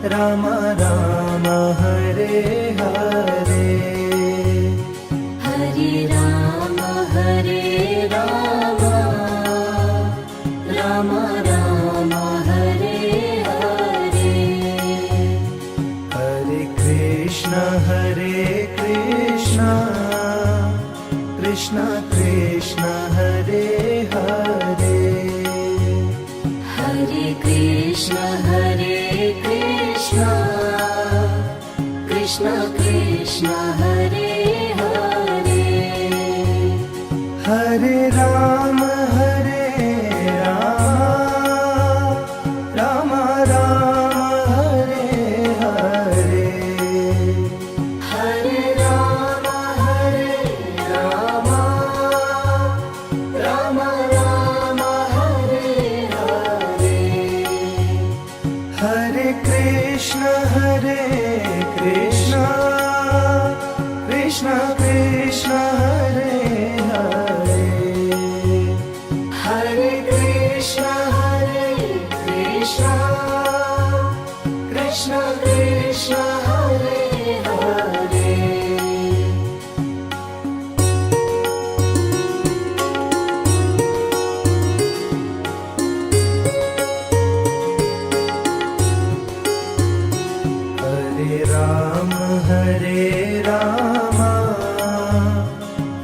Ram Ram Hare Hare, Hare Ram Ram Ram Hare Hare. Hare Krishna Krishna Krishna Hare Hare, Hare Krishna Krishna Krishna Hare Hare. Hare Ram Ram Ram Hare Hare, Hare Ram Ram Ram Hare Hare. Hare Krishna Krishna Krishna Hare Hare, Hare Krishna Krishna Krishna Hare Hare. Hare Ram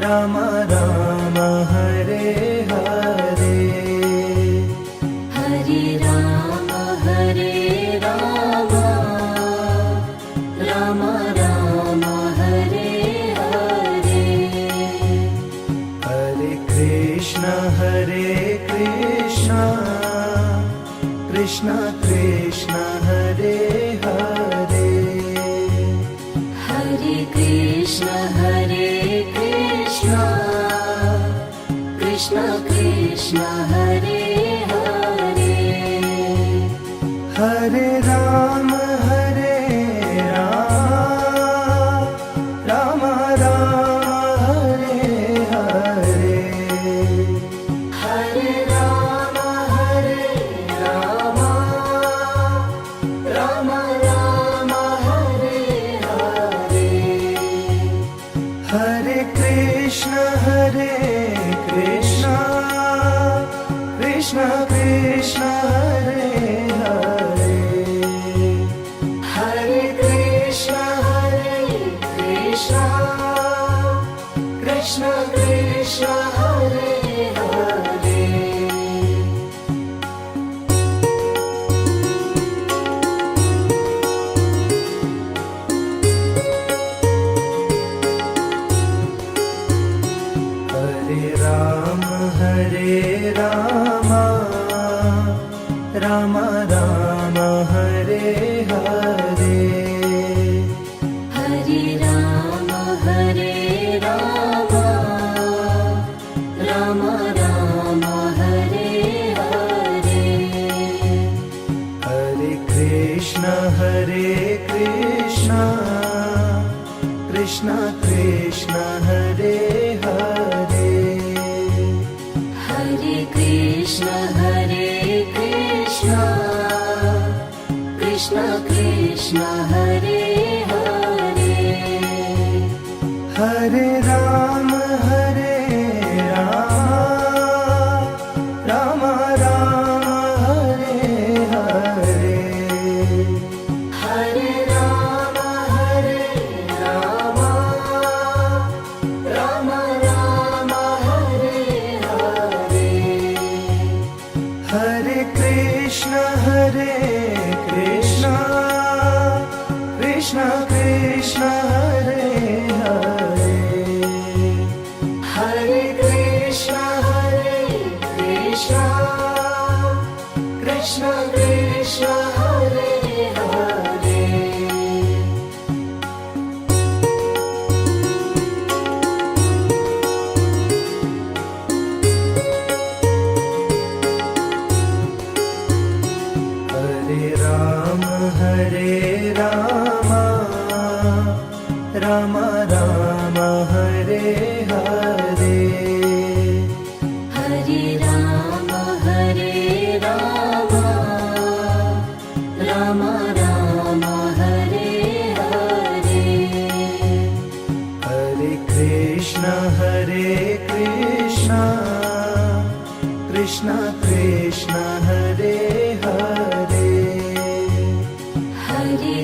Ram Ram Hare Hare, Hare Ram Ram Ram Hare Hare. Hare Krishna Krishna Krishna Hare Hare, Hare Krishna Krishna Krishna Hare Hare. Hare Ram Ram Ram Hare Hare, Hare Ram Ram Ram Hare Hare. Hare Krishna Krishna Krishna Hare Hare, Hare Krishna Krishna Krishna Hare Hare. Hare Ram Ram Ram Hare Hare, Hare Ram Ram Ram Hare Hare. Hare Krishna Krishna Krishna Hare Hare, Hare Krishna Krishna Krishna Hare Hare. Hare Ram Ram Ram Hare Hare, Hare Ram Ram Ram Hare Hare. Hare Krishna Krishna Krishna Hare Hare, Hare Krishna Krishna Krishna Hare Hare. Hare Ram Ram Ram Hare Hare, Hare Ram Ram Ram Hare Hare Hare Krishna Krishna Krishna Hare Hare Hare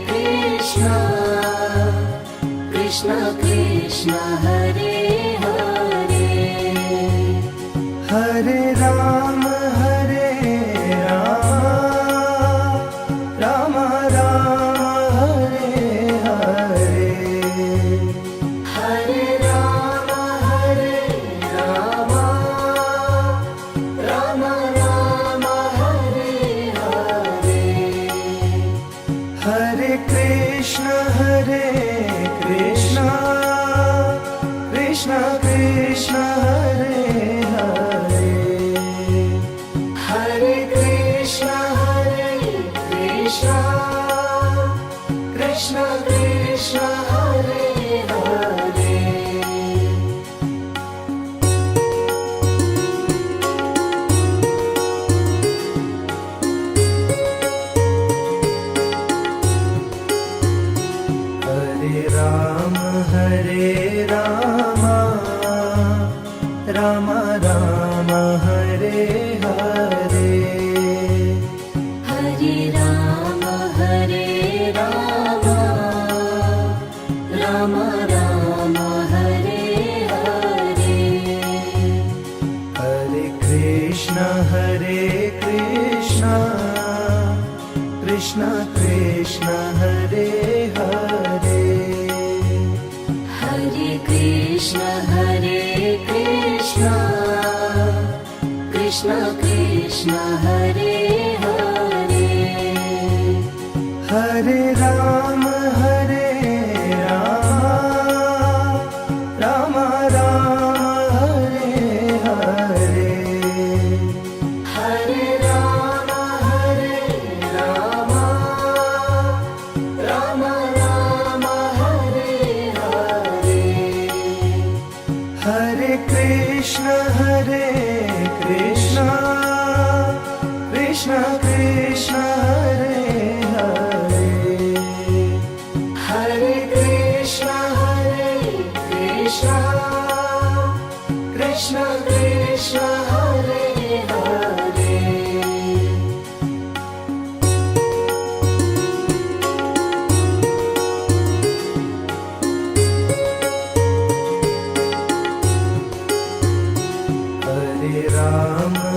Krishna Krishna Krishna Hare Hare Hare Ram Ram Ram Hare Hare Hare Ram Ram Ram Hare Hare Hare Krishna Krishna Krishna Hare Hare Hare Krishna Krishna Krishna Hare Hare Hare Ram Ram Ram Hare Hare Hare Ram Ram Ram Hare Hare Hare Krishna Krishna Krishna Hare Hare Hare Krishna Krishna Krishna Hare Hare Hare Ram Ram Ram Hare Hare Hare Ram Ram Ram Hare Hare Hare Krishna Krishna Krishna Hare Hare Hare Krishna Krishna Krishna Hare Hare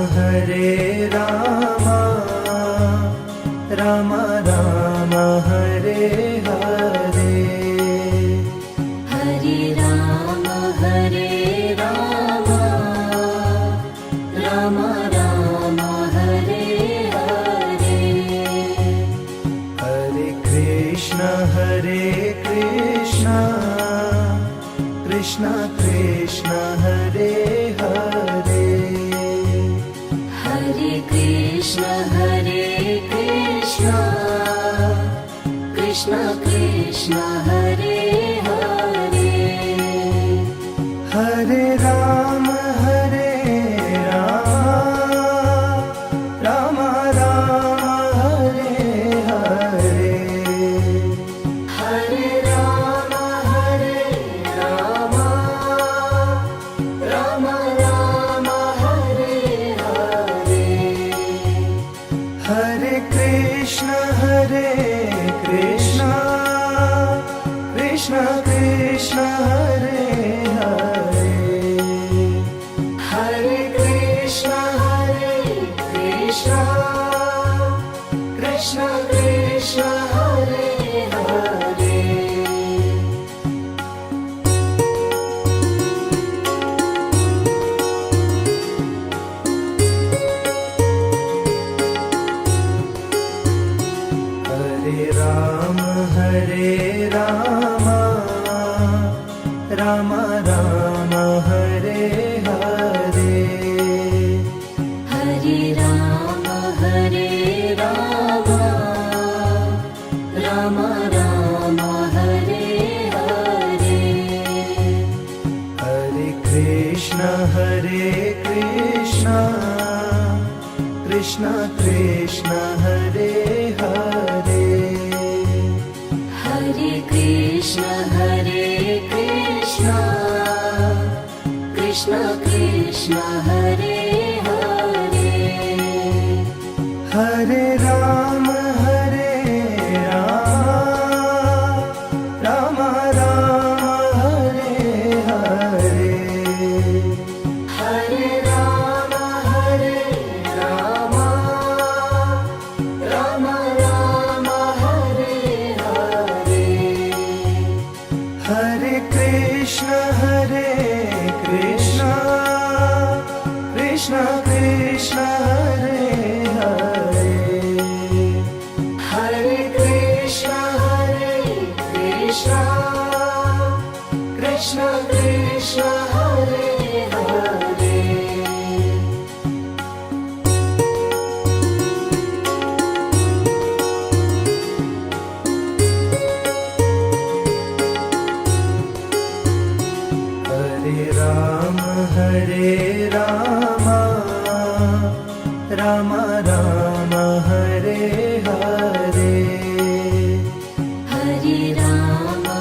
Hare Ram Ram Ram Hare Hare Hare Ram Ram Ram Hare Hare Hare Krishna Krishna Hare Hare Hare Krishna Krishna Hare Hare Hare Ram Ram Ram Hare Hare Hare Ram Ram Ram Hare Hare Hare Krishna Krishna Krishna Hare Hare Hare Krishna Krishna Krishna Hare Hare Hare Ram Ram Ram Hare Hare Hare Ram Ram Ram Hare Hare Hare Krishna Krishna Krishna Hare Hare Hare Krishna Hare Krishna Krishna Krishna Hare Hare Hare Rama Rama Rama Hare Hare Hare Rama Rama Rama Hare Hare Hare Krishna Krishna Krishna Hare Hare Hare Krishna Krishna Krishna Hare Hare Hare Rama Rama Rama Hare Hare Hare Rama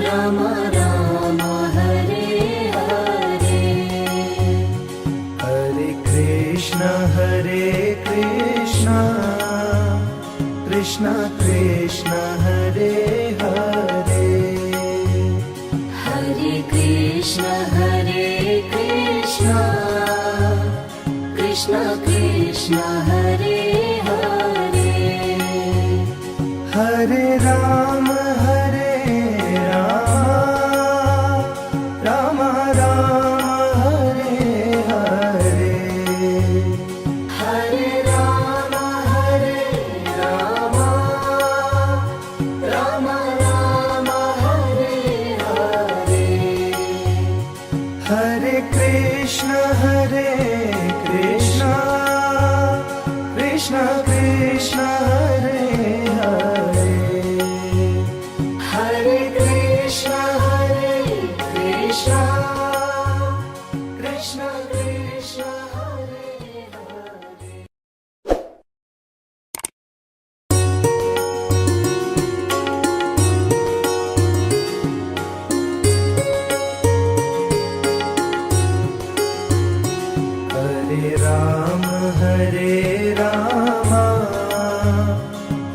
Rama Rama Hare Hare Hare Krishna Krishna Krishna Hare Hare Hare Krishna Krishna Krishna Hare Hare Hare Rama Rama Rama Hare Hare Hare Rama Rama Rama Hare Hare Hare Krishna Krishna Krishna Hare Hare Hare Krishna Krishna Krishna Hare Hare Hare Rama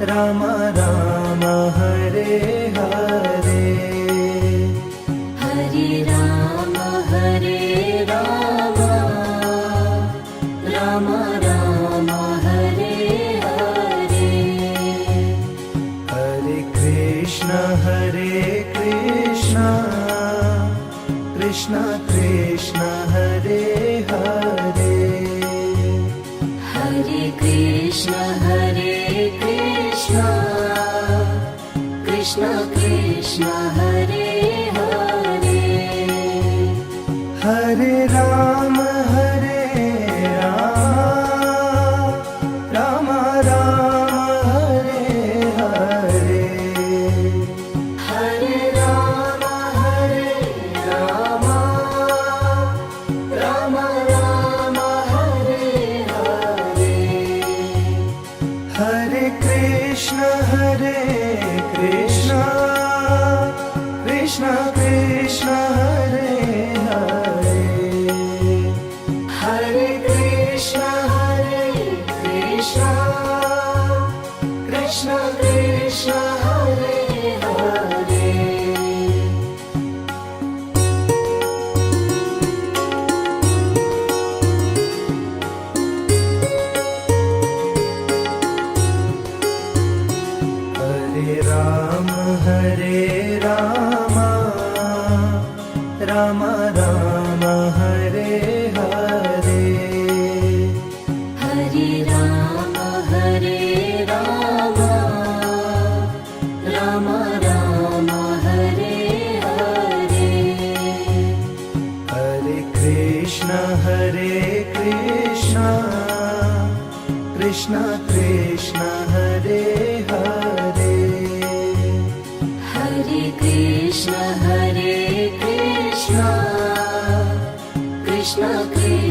Rama Rama Hare Hare Hare Rama Rama Rama Hare Hare Hare Krishna Krishna Krishna Hare Hare Hare Krishna Krishna Krishna Hare Hare Hare Rama Rama Rama Hare Hare Hare Rama Rama Rama Hare Hare Hare Krishna Krishna Krishna Hare Hare Hare Krishna Krishna Krishna Hare Hare Hare Rama Rama Rama Hare Hare Hare Rama Rama Rama Hare Hare Hare Krishna Krishna Krishna Hare Hare Hare Krishna Krishna Krishna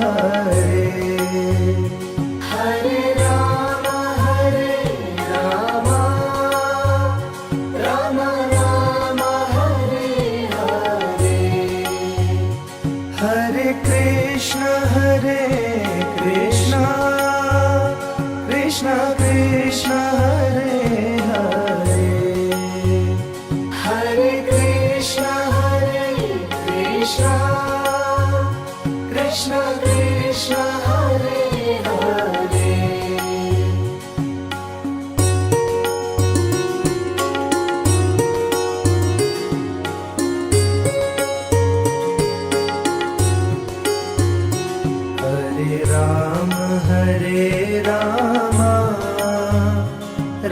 Hare Hare Ram Ram Ram Hare Hare Hare Krishna Krishna Krishna Hare Hare Hare Krishna Krishna Krishna Hare Hare Hare Ram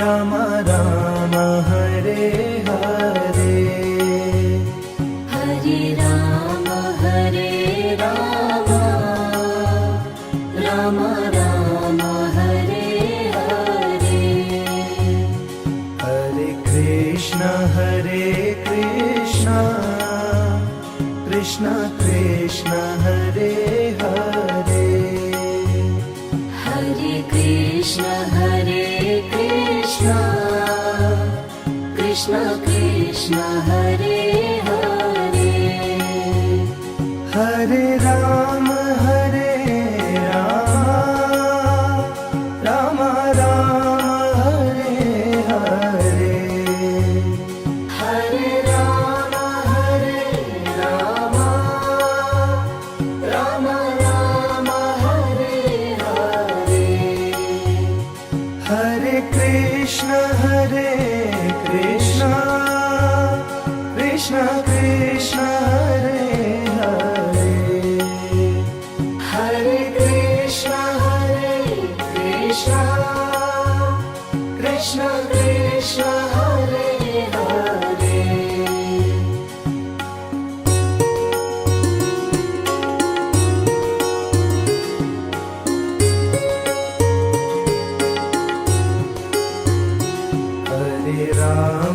Ram Ram Hare Hare Hare Ram Ram Ram Hare Hare Hare Krishna Krishna Krishna Hare Hare Hare Krishna Krishna Krishna Hare Hare Hare Ram Ram Ram Hare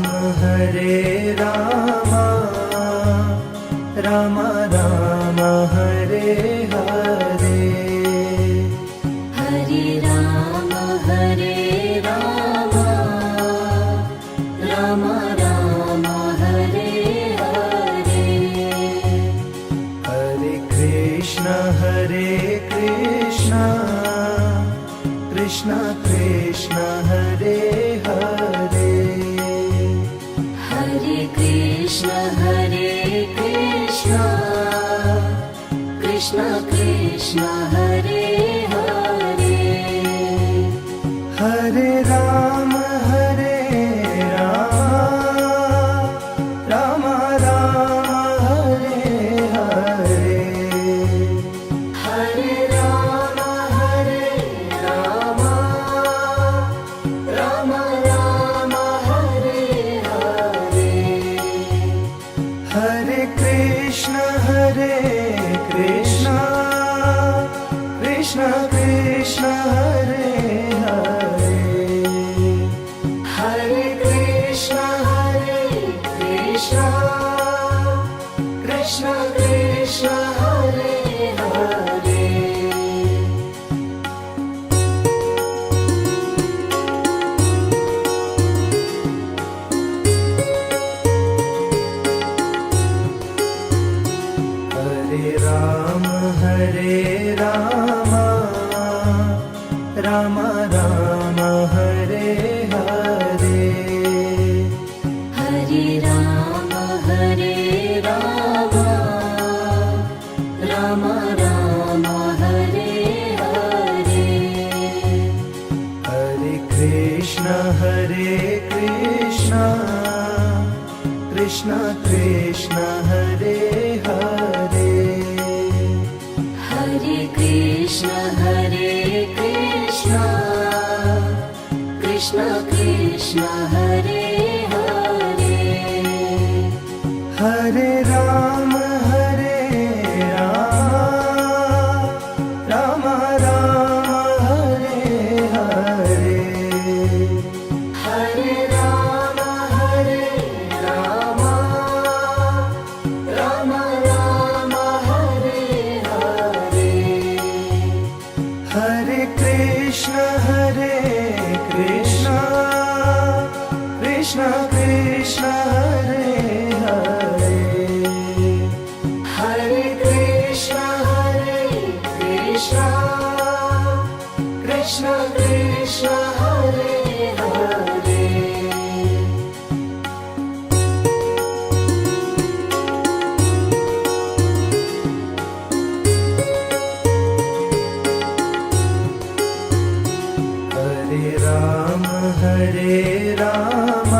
Hare Ram Ram Ram Hare Hare Hare Ram Ram Ram Hare Hare Hare Krishna Krishna Krishna Hare Hare Hare Krishna Krishna Krishna Hare Hare Hare Ram Ram Ram Hare Hare Hare Ram Ram Ram Hare Hare Hare Krishna Krishna Krishna Hare Hare Hare Krishna Krishna Krishna Hare Hare Hare Ram Ram Ram Hare Hare Hare Ram Ram Ram Hare Hare Hare Krishna Krishna Krishna Hare Hare Hare Krishna Krishna Krishna Hare Hare Hare Ram Ram Ram Hare Hare Hare Ram Ram Ram Hare Hare Hare Krishna Krishna Krishna Hare Hare Hare Krishna Krishna Krishna Hare Hare Hare Ram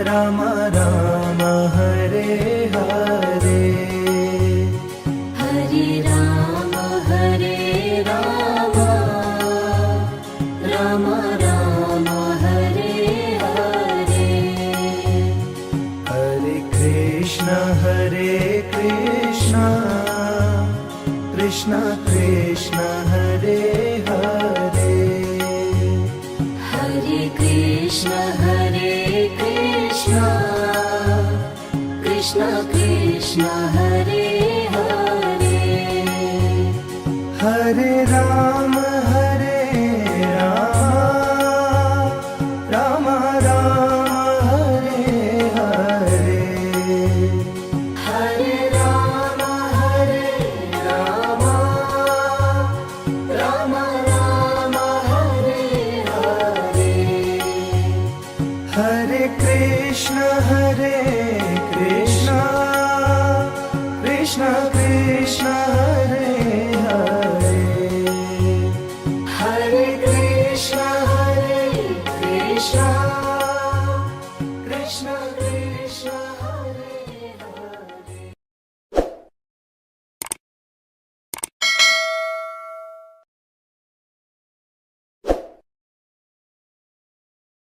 Ram Ram Hare Hare Hare Ram Ram Ram Hare Hare Hare Krishna Krishna Krishna Hare Hare Hare Krishna Krishna Krishna Hare Hare Hare Ram Ram Ram Hare Hare Hare Ram Ram Ram Hare Hare Hare Krishna Krishna Krishna Krishna